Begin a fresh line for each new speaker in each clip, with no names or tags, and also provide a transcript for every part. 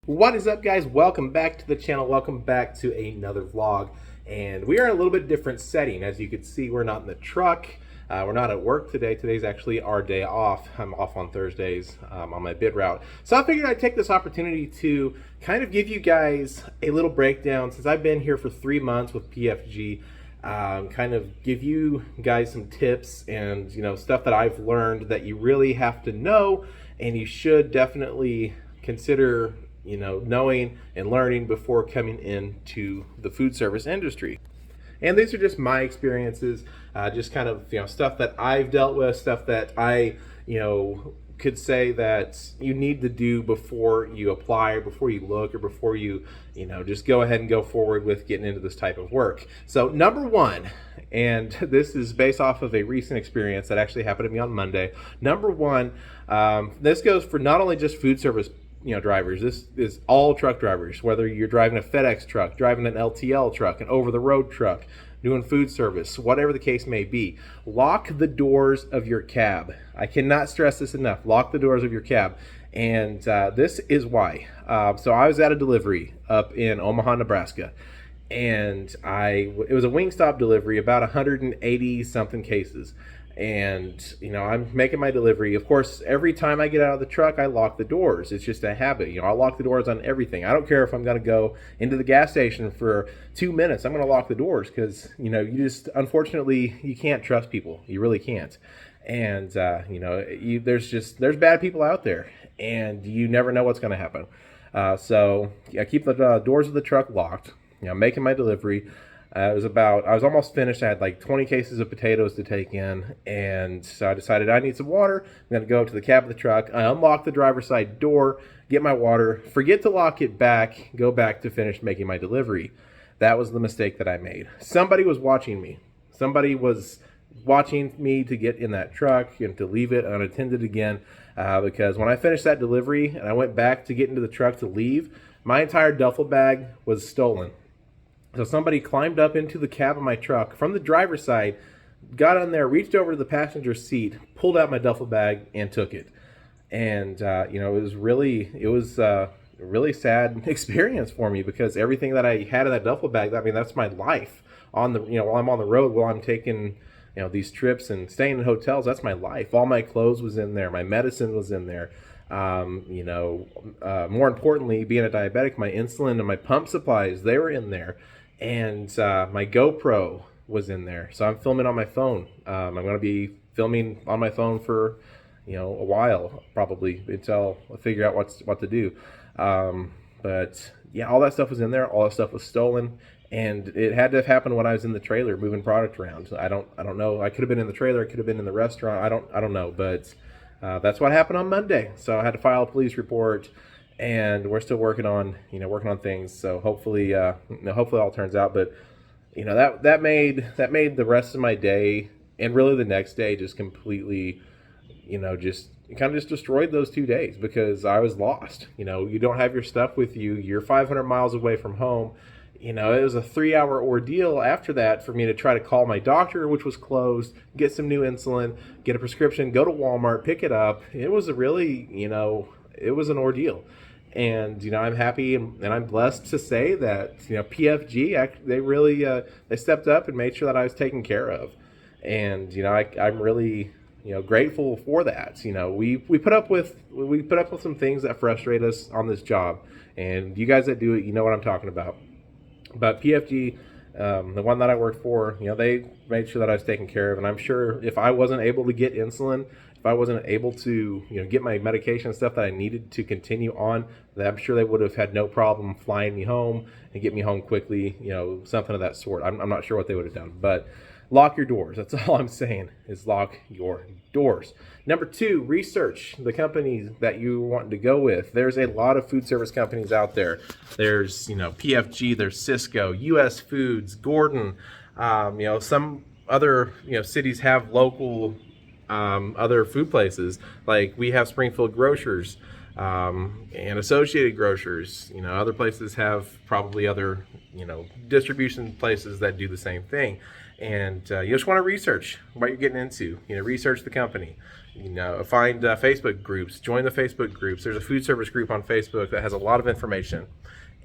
What is up, guys? Welcome back to the channel. Welcome back to another vlog. And we are in a little bit different setting. As you can see, we're not in the truck. We're not at work today. Today's actually our day off. I'm off on Thursdays on my bid route. So I figured I'd take this opportunity to kind of give you guys a little breakdown since I've been here for 3 months with PFG. Kind of give you guys some tips and stuff that I've learned that you really have to know, and you should definitely consider knowing and learning before coming into the food service industry. And these are just my experiences, just kind of stuff that I've dealt with, stuff that I could say that you need to do before you apply, or before you look, or before you just go ahead and go forward with getting into this type of work. So number one, and this is based off of a recent experience that actually happened to me on Monday. Number one, this goes for not only just food service drivers. This is all truck drivers, whether you're driving a FedEx truck, driving an LTL truck, an over-the-road truck, doing food service, whatever the case may be. Lock the doors of your cab. I cannot stress this enough. Lock the doors of your cab. And this is why. So I was at a delivery up in Omaha, Nebraska, and it was a Wingstop delivery, about 180 something cases. And I'm making my delivery. Of course, every time I get out of the truck, I lock the doors. It's just a habit. I lock the doors on everything. I don't care if I'm going to go into the gas station for 2 minutes. I'm going to lock the doors because you just, unfortunately, you can't trust people. You really can't. And there's bad people out there, and you never know what's going to happen. So I keep the doors of the truck locked. Making my delivery. I was almost finished. I had like 20 cases of potatoes to take in, and so I decided I need some water. I'm going to go to the cab of the truck. I unlock the driver's side door, get my water, forget to lock it back, go back to finish making my delivery. That was the mistake that I made. Somebody was watching me. Somebody was watching me to get in that truck and to leave it unattended again, because when I finished that delivery and I went back to get into the truck to leave, my entire duffel bag was stolen. So somebody climbed up into the cab of my truck from the driver's side, got on there, reached over to the passenger seat, pulled out my duffel bag, and took it. And it was a really sad experience for me, because everything that I had in that duffel bag, that's my life on the while I'm on the road, while I'm taking these trips and staying in hotels. That's my life. All my clothes was in there, my medicine was in there. More importantly, being a diabetic, my insulin and my pump supplies, they were in there. And my GoPro was in there. So I'm filming on my phone. I'm going to be filming on my phone for a while, probably, until I figure out what to do. But yeah, all that stuff was in there. All that stuff was stolen, and it had to have happened when I was in the trailer moving product around. I don't know. I could have been in the trailer. I could have been in the restaurant. I don't know. But that's what happened on Monday. So I had to file a police report. And we're still working on things. So hopefully all turns out. But that made the rest of my day, and really the next day, just completely, just destroyed those 2 days, because I was lost. You don't have your stuff with you. You're 500 miles away from home. It was a 3-hour ordeal after that for me to try to call my doctor, which was closed, get some new insulin, get a prescription, go to Walmart, pick it up. It was it was an ordeal. And I'm happy and I'm blessed to say that PFG, they really they stepped up and made sure that I was taken care of. And I'm really grateful for that. We put up with some things that frustrate us on this job, and you guys that do it, what I'm talking about. But PFG, the one that I worked for, they made sure that I was taken care of. And I'm sure if I wasn't able to get insulin, if I wasn't able to get my medication and stuff that I needed to continue on, that I'm sure they would have had no problem flying me home and get me home quickly, something of that sort. I'm not sure what they would have done. But lock your doors. That's all I'm saying, is lock your doors. Number two, research the companies that you want to go with. There's a lot of food service companies out there. There's PFG, there's Cisco, US Foods, Gordon. Some other cities have local other food places. Like we have Springfield Grocers and Associated Grocers. Other places have probably other distribution places that do the same thing. And you just want to research what you're getting into. Research the company. Find Facebook groups, join the Facebook groups. There's a food service group on Facebook that has a lot of information,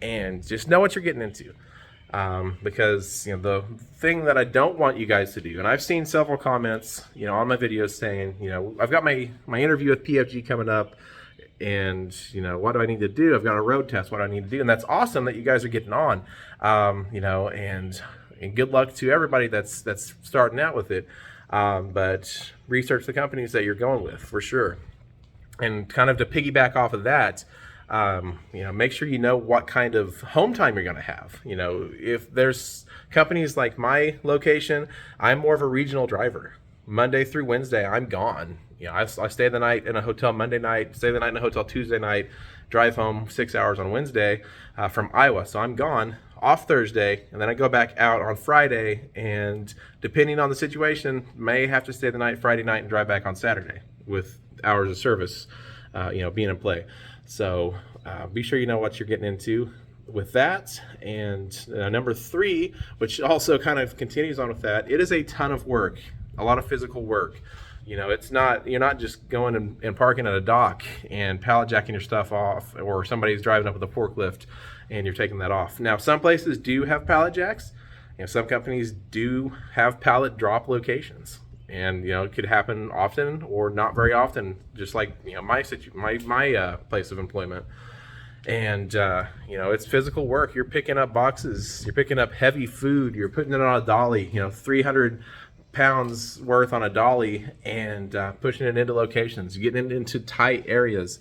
and just know what you're getting into. Because the thing that I don't want you guys to do, and I've seen several comments on my videos saying, I've got my interview with PFG coming up, and what do I need to do? I've got a road test, what do I need to do? And that's awesome that you guys are getting on, and good luck to everybody that's starting out with it. But research the companies that you're going with for sure. And kind of to piggyback off of that, make sure you know what kind of home time you're going to have. If there's companies like my location, I'm more of a regional driver. Monday through Wednesday, I'm gone. I stay the night in a hotel Monday night, stay the night in a hotel Tuesday night, drive home 6 hours on Wednesday from Iowa. So I'm gone off Thursday, and then I go back out on Friday, and depending on the situation, may have to stay the night Friday night and drive back on Saturday with hours of service, being in play. So be sure you know what you're getting into with that. And number 3, which also kind of continues on with that, it is a ton of work, a lot of physical work. It's not, you're not just going and parking at a dock and pallet jacking your stuff off, or somebody's driving up with a forklift and you're taking that off. Now, some places do have pallet jacks, some companies do have pallet drop locations, and it could happen often or not very often, just like my place of employment. And it's physical work. You're picking up boxes, you're picking up heavy food, you're putting it on a dolly, 300 pounds worth on a dolly, and pushing it into locations, getting it into tight areas.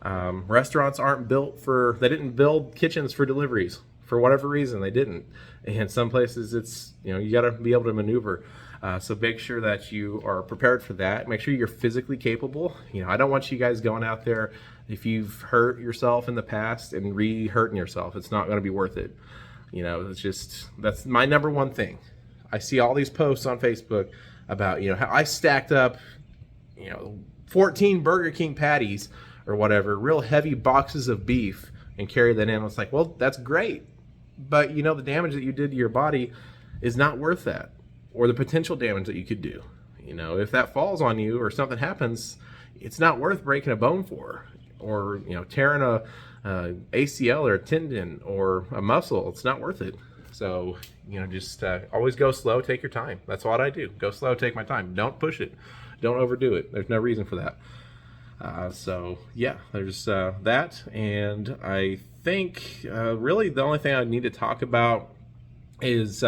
Restaurants they didn't build kitchens for deliveries for whatever reason. They didn't. And some places it's, you got to be able to maneuver. So make sure that you are prepared for that. Make sure you're physically capable. I don't want you guys going out there, if you've hurt yourself in the past and re-hurting yourself, it's not going to be worth it. That's my number one thing. I see all these posts on Facebook about, how I stacked up, 14 Burger King patties or whatever, real heavy boxes of beef, and carried that in. It's like, well, that's great, but the damage that you did to your body is not worth that, or the potential damage that you could do. If that falls on you or something happens, it's not worth breaking a bone for, or tearing a ACL or a tendon or a muscle. It's not worth it. So just always go slow, take your time. That's what I do. Go slow, take my time. Don't push it, don't overdo it. There's no reason for that. So yeah, there's that. And I think really the only thing I need to talk about is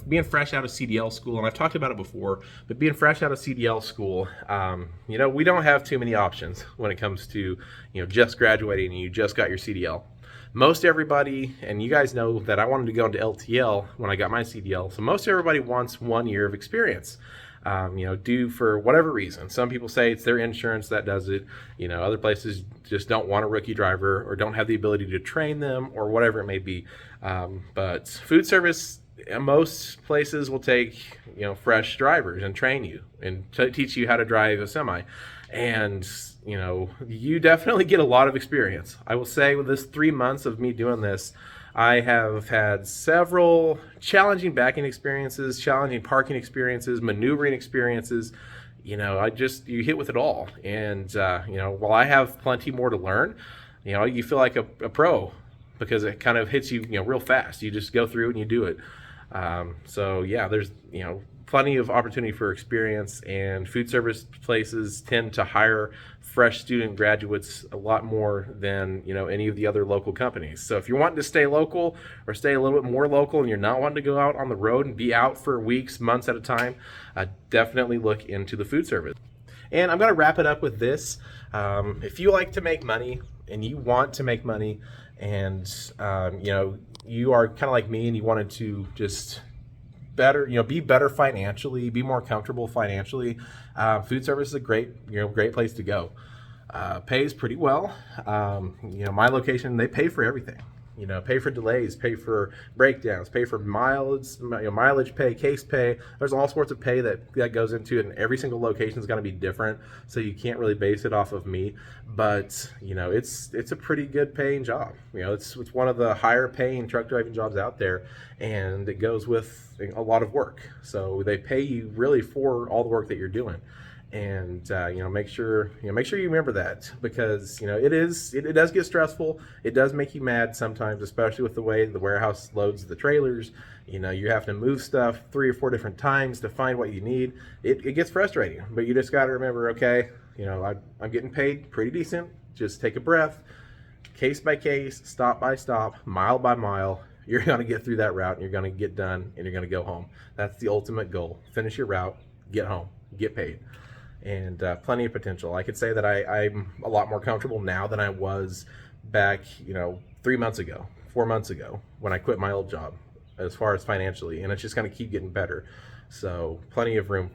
being fresh out of CDL school. And I've talked about it before, but being fresh out of CDL school, we don't have too many options when it comes to just graduating and you just got your CDL. Most everybody, and you guys know that I wanted to go into LTL when I got my CDL, so most everybody wants 1 year of experience. Due for whatever reason. Some people say it's their insurance that does it. Other places just don't want a rookie driver or don't have the ability to train them, or whatever it may be. But food service, most places will take fresh drivers and train you and teach you how to drive a semi. And you definitely get a lot of experience. I will say, with this 3 months of me doing this, I have had several challenging backing experiences, challenging parking experiences, maneuvering experiences. You hit with it all. And, while I have plenty more to learn, you feel like a pro, because it kind of hits you, real fast. You just go through it and you do it. So yeah, there's, plenty of opportunity for experience, and food service places tend to hire fresh student graduates a lot more than any of the other local companies. So if you're wanting to stay local, or stay a little bit more local, and you're not wanting to go out on the road and be out for weeks, months at a time, definitely look into the food service. And I'm going to wrap it up with this. If you like to make money and you want to make money, and you are kind of like me and you wanted to just be better financially, be more comfortable financially, food service is a great place to go. Pays pretty well. My location, they pay for everything. Pay for delays, pay for breakdowns, pay for mileage pay, case pay. There's all sorts of pay that goes into it, and every single location is going to be different, so you can't really base it off of me. But it's a pretty good paying job. It's one of the higher paying truck driving jobs out there, and it goes with a lot of work. So they pay you really for all the work that you're doing. And make sure you remember that, because it does get stressful. It does make you mad sometimes, especially with the way the warehouse loads the trailers. You have to move stuff 3 or 4 different times to find what you need. It gets frustrating, but you just got to remember, okay, I'm getting paid pretty decent. Just take a breath, case by case, stop by stop, mile by mile. You're going to get through that route, and you're going to get done, and you're going to go home. That's the ultimate goal. Finish your route, get home, get paid. And plenty of potential. I could say that I'm a lot more comfortable now than I was back, 3 months ago, 4 months ago, when I quit my old job, as far as financially, and it's just going to keep getting better. So plenty of room,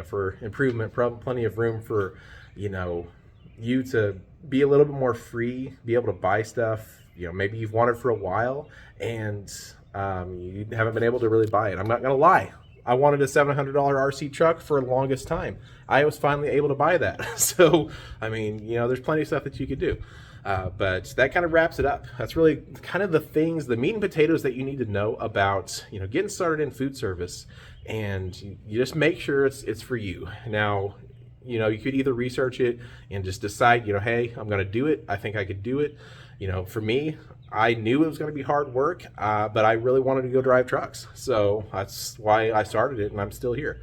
for improvement. Plenty of room for, you to be a little bit more free, be able to buy stuff. Maybe you've wanted for a while, and you haven't been able to really buy it. I'm not going to lie. I wanted a $700 RC truck for the longest time. I was finally able to buy that. So, there's plenty of stuff that you could do. But that kind of wraps it up. That's really kind of the meat and potatoes that you need to know about, getting started in food service. And you just make sure it's for you. Now, you could either research it and just decide, hey, I'm going to do it. I think I could do it. For me, I knew it was going to be hard work, but I really wanted to go drive trucks. So that's why I started it, and I'm still here.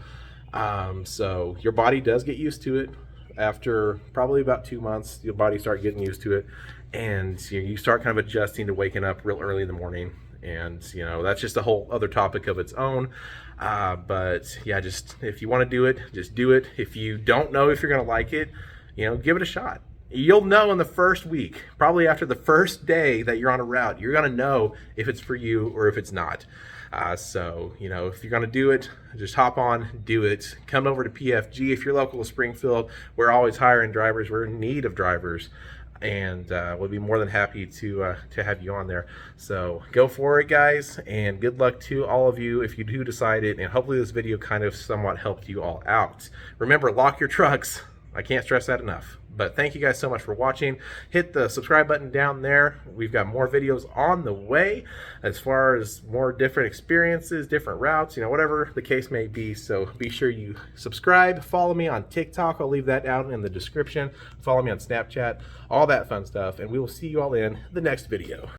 So your body does get used to it. After probably about 2 months, your body starts getting used to it, and you start kind of adjusting to waking up real early in the morning. And that's just a whole other topic of its own. But yeah, just if you want to do it, just do it. If you don't know if you're going to like it, give it a shot. You'll know in the first week, probably after the first day that you're on a route, you're going to know if it's for you or if it's not. So, if you're going to do it, just hop on, do it. Come over to PFG if you're local to Springfield. We're always hiring drivers. We're in need of drivers, and we'll be more than happy to have you on there. So go for it, guys, and good luck to all of you if you do decide it, and hopefully this video kind of somewhat helped you all out. Remember, lock your trucks. I can't stress that enough. But thank you guys so much for watching. Hit the subscribe button down there. We've got more videos on the way as far as more different experiences, different routes, whatever the case may be. So be sure you subscribe. Follow me on TikTok. I'll leave that down in the description. Follow me on Snapchat, all that fun stuff. And we will see you all in the next video.